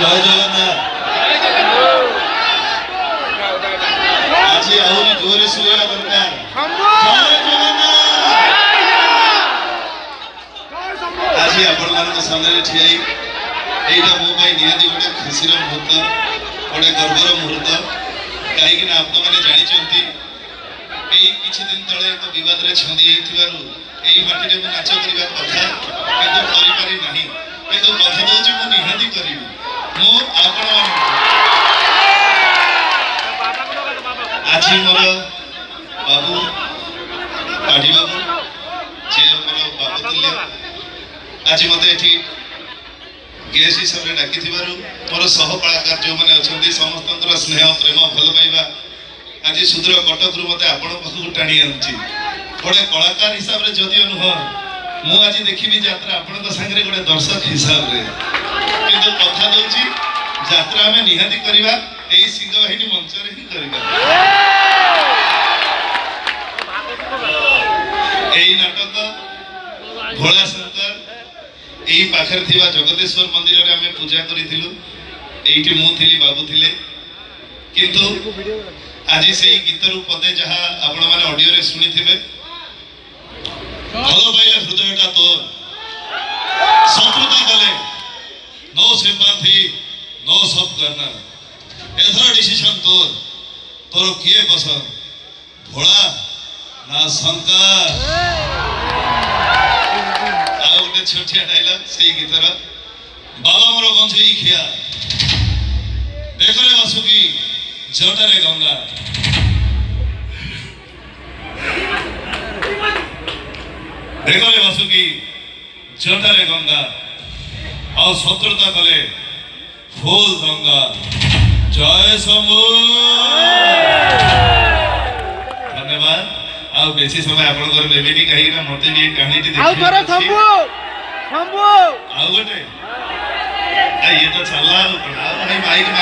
जय जगन्नाथ आज आहरी जोरे सुया दरकार जय जगन्नाथ आज आपण मान सामने ठियाई एटा मो पई निहाती गोटे खुशीर मुहूर्त गोटे गर्वर मुहूर्त कहीं आपण मैंने जानी किछि दिन तले एक विवाद रे छंदी हेतिबारु एई माटी रे नाच करबा कथा किंतु करि पारि नाही किंतु कथा दोछि मु निहाती करिवि मु आपण आज मोर बाबू पाठी बाबू जे मोर बाबू तुल्य आज मते एठी गेस्ट हिसाब रे डाकी थिबारु मोर सह कलाकार जो माने अछंती समस्तंकर स्नेह प्रेम भल पाइबा आज सुदूर कटक रु मते आपण पाखु टाणी आनछि गोटे कलाकार हिसाब रे जदियो नुह मु आज देखिबी यात्रा आपण तो संगे गोटे दर्शक हिसाब रे किंतु कथा दोछि यात्रा हमें निहाती करबा एई सिंहवाहिनी मंच रे ही करबा एई नाटक भोला शंकर एई पाखर थिबा जगदेश्वर मंदिर रे हमें पूजा करिथिलु एईटी मु थिली बाबू थिले किंतु आज से गीत रू पदे जहाँ आपण माने ऑडियो रे सुनी थिबे भलो पाइले हृदयटा तोर शत्रुता गले नो सिंपैथी नो सब करना एथर डिसीजन तोर तोर किए पसंद भोला ना शंकर आ गोटे छोटिया डायलॉग से गीतर बाबा मोर गंजेई खिया देखरे वासुकी जटारे गंगा देखरे वासुकी जटारे गंगा और शत्रुता कले फूल गंगा जय शंभु धन्यवाद आ बेसी समय आपण घर लेबेनी कहीं ना मते भी कहानी टी देखि आ शंभु शंभु आ गोटे आ ये तो चला भाई माइक